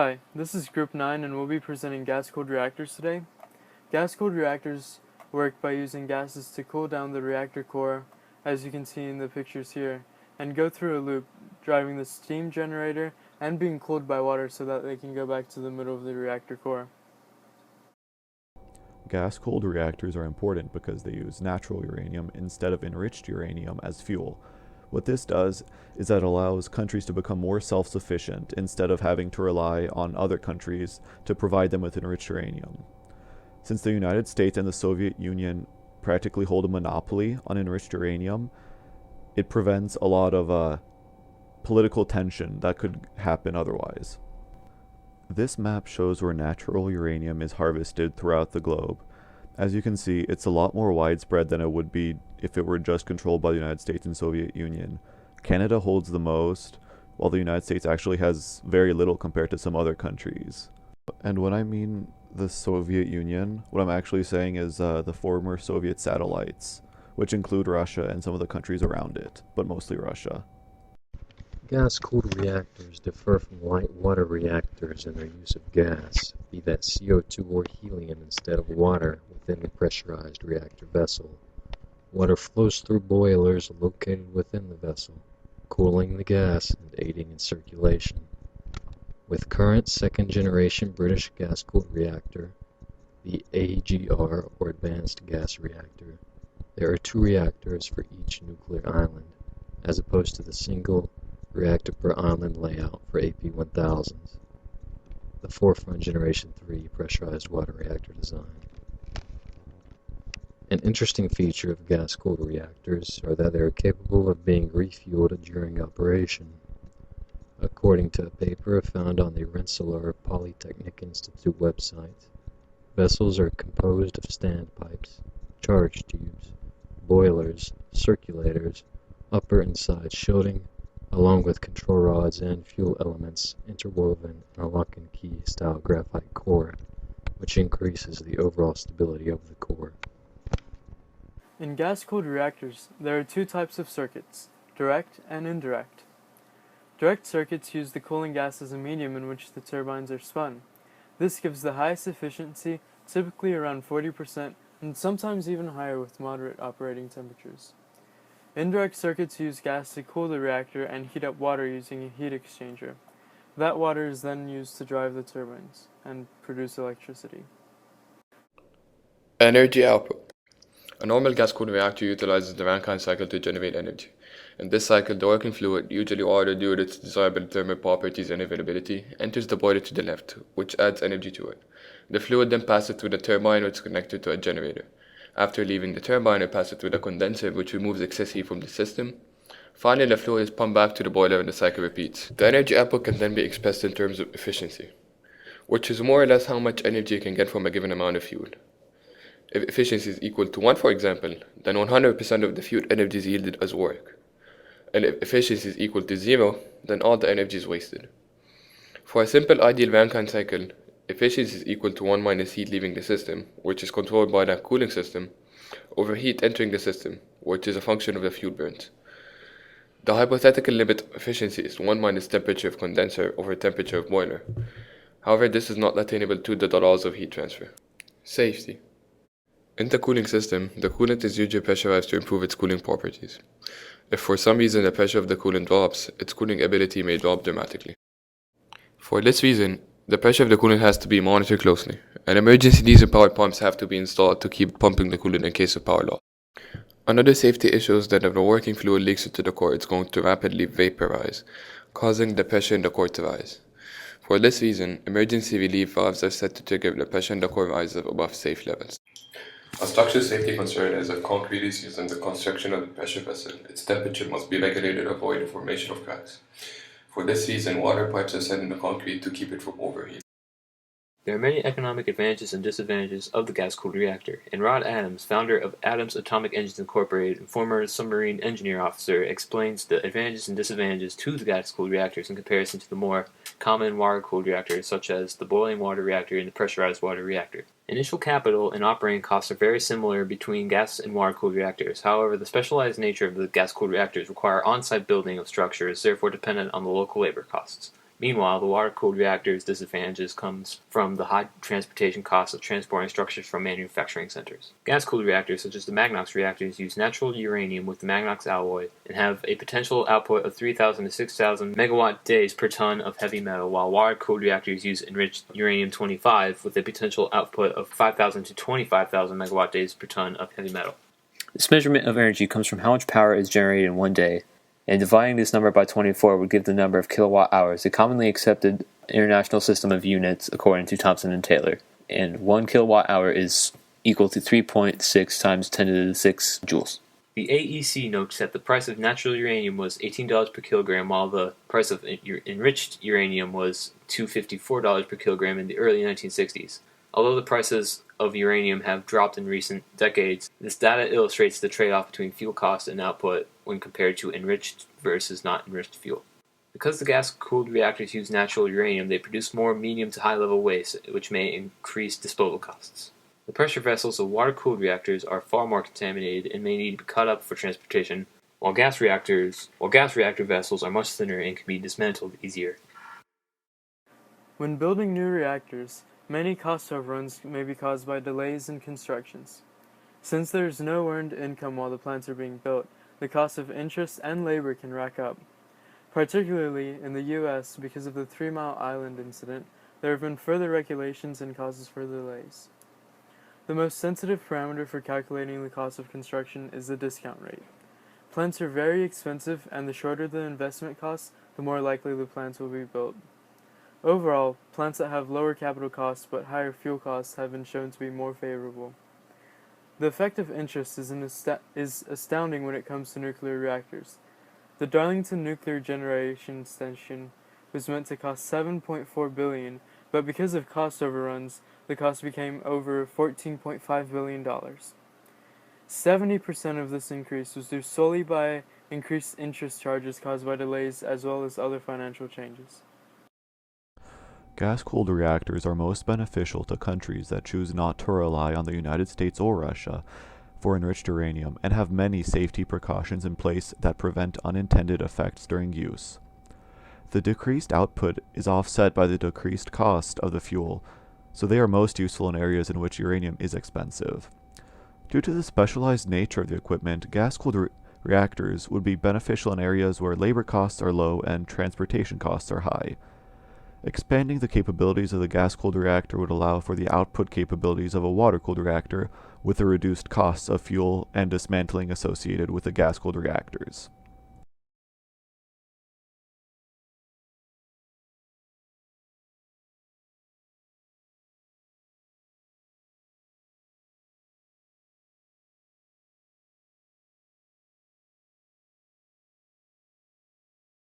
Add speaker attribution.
Speaker 1: Hi, this is Group 9 and we'll be presenting gas-cooled reactors today. Gas-cooled reactors work by using gases to cool down the reactor core, as you can see in the pictures here, and go through a loop, driving the steam generator and being cooled by water so that they can go back to the middle of the reactor core.
Speaker 2: Gas-cooled reactors are important because they use natural uranium instead of enriched uranium as fuel. What this does is that it allows countries to become more self-sufficient instead of having to rely on other countries to provide them with enriched uranium. Since the United States and the Soviet Union practically hold a monopoly on enriched uranium, it prevents a lot of political tension that could happen otherwise. This map shows where natural uranium is harvested throughout the globe. As you can see, it's a lot more widespread than it would be if it were just controlled by the United States and Soviet Union. Canada holds the most, while the United States actually has very little compared to some other countries. And when I mean the Soviet Union, what I'm actually saying is the former Soviet satellites, which include Russia and some of the countries around it, but mostly Russia.
Speaker 3: Gas-cooled reactors differ from light water reactors in their use of gas, be that CO2 or helium instead of water, within the pressurized reactor vessel. Water flows through boilers located within the vessel, cooling the gas and aiding in circulation. With current second-generation British gas-cooled reactor, the AGR or Advanced Gas Reactor, there are 2 reactors for each nuclear island, as opposed to the single reactor per island layout for AP1000s, the forefront Generation 3 pressurized water reactor design. An interesting feature of gas-cooled reactors are that they are capable of being refueled during operation. According to a paper found on the Rensselaer Polytechnic Institute website, vessels are composed of standpipes, charge tubes, boilers, circulators, upper and side shielding, along with control rods and fuel elements interwoven in a lock-and-key style graphite core, which increases the overall stability of the core.
Speaker 1: In gas-cooled reactors, there are 2 types of circuits, direct and indirect. Direct circuits use the cooling gas as a medium in which the turbines are spun. This gives the highest efficiency, typically around 40%, and sometimes even higher with moderate operating temperatures. Indirect circuits use gas to cool the reactor and heat up water using a heat exchanger. That water is then used to drive the turbines and produce electricity.
Speaker 4: Energy output. A normal gas-cooled reactor utilizes the Rankine cycle to generate energy. In this cycle, the working fluid, usually water due to its desirable thermal properties and availability, enters the boiler to the left, which adds energy to it. The fluid then passes through the turbine, which is connected to a generator. After leaving the turbine, it passes through the condenser, which removes excess heat from the system. Finally, the fluid is pumped back to the boiler and the cycle repeats. The energy output can then be expressed in terms of efficiency, which is more or less how much energy you can get from a given amount of fuel. If efficiency is equal to 1, for example, then 100% of the fuel energy is yielded as work. And if efficiency is equal to 0, then all the energy is wasted. For a simple ideal Rankine cycle, efficiency is equal to 1 minus heat leaving the system, which is controlled by the cooling system, over heat entering the system, which is a function of the fuel burnt. The hypothetical limit of efficiency is 1 minus temperature of condenser over temperature of boiler. However, this is not attainable due to the laws of heat transfer. Safety. In the cooling system, the coolant is usually pressurized to improve its cooling properties. If for some reason the pressure of the coolant drops, its cooling ability may drop dramatically. For this reason, the pressure of the coolant has to be monitored closely, and emergency diesel powered pumps have to be installed to keep pumping the coolant in case of power loss. Another safety issue is that if the working fluid leaks into the core, it's going to rapidly vaporize, causing the pressure in the core to rise. For this reason, emergency relief valves are set to trigger the pressure in the core rises above safe levels. A structural safety concern is that concrete is used in the construction of the pressure vessel. Its temperature must be regulated to avoid the formation of cracks. For this reason, water pipes are set in the concrete to keep it from overheating.
Speaker 5: There are many economic advantages and disadvantages of the gas-cooled reactor, and Rod Adams, founder of Adams Atomic Engines Incorporated and former submarine engineer officer, explains the advantages and disadvantages to the gas-cooled reactors in comparison to the more common water-cooled reactors such as the boiling water reactor and the pressurized water reactor. Initial capital and operating costs are very similar between gas and water-cooled reactors. However, the specialized nature of the gas-cooled reactors require on-site building of structures, therefore dependent on the local labor costs. Meanwhile, the water-cooled reactor's disadvantages comes from the high transportation costs of transporting structures from manufacturing centers. Gas-cooled reactors, such as the Magnox reactors, use natural uranium with the Magnox alloy and have a potential output of 3,000 to 6,000 megawatt days per ton of heavy metal, while water-cooled reactors use enriched uranium-25 with a potential output of 5,000 to 25,000 megawatt days per ton of heavy metal. This measurement of energy comes from how much power is generated in one day, and dividing this number by 24 would give the number of kilowatt hours, a commonly accepted international system of units according to Thomson and Taylor. And 1 kilowatt hour is equal to 3.6 times 10 to the 6 joules. The AEC notes that the price of natural uranium was $18 per kilogram, while the price of enriched uranium was $254 per kilogram in the early 1960s. Although the prices of uranium have dropped in recent decades, this data illustrates the trade-off between fuel cost and output when compared to enriched versus not enriched fuel. Because the gas-cooled reactors use natural uranium, they produce more medium to high-level waste, which may increase disposal costs. The pressure vessels of water-cooled reactors are far more contaminated and may need to be cut up for transportation, while gas reactor vessels are much thinner and can be dismantled easier.
Speaker 1: When building new reactors, many cost overruns may be caused by delays in constructions. Since there is no earned income while the plants are being built, the cost of interest and labor can rack up. Particularly in the U.S., because of the 3 Mile Island incident, there have been further regulations and causes further delays. The most sensitive parameter for calculating the cost of construction is the discount rate. Plants are very expensive, and the shorter the investment costs, the more likely the plants will be built. Overall, plants that have lower capital costs but higher fuel costs have been shown to be more favorable. The effect of interest is astounding when it comes to nuclear reactors. The Darlington Nuclear Generation Station was meant to cost $7.4 billion, but because of cost overruns, the cost became over $14.5 billion. 70% of this increase was due solely by increased interest charges caused by delays as well as other financial changes.
Speaker 2: Gas-cooled reactors are most beneficial to countries that choose not to rely on the United States or Russia for enriched uranium and have many safety precautions in place that prevent unintended effects during use. The decreased output is offset by the decreased cost of the fuel, so they are most useful in areas in which uranium is expensive. Due to the specialized nature of the equipment, gas-cooled reactors would be beneficial in areas where labor costs are low and transportation costs are high. Expanding the capabilities of the gas-cooled reactor would allow for the output capabilities of a water-cooled reactor with the reduced costs of fuel and dismantling associated with the gas-cooled reactors.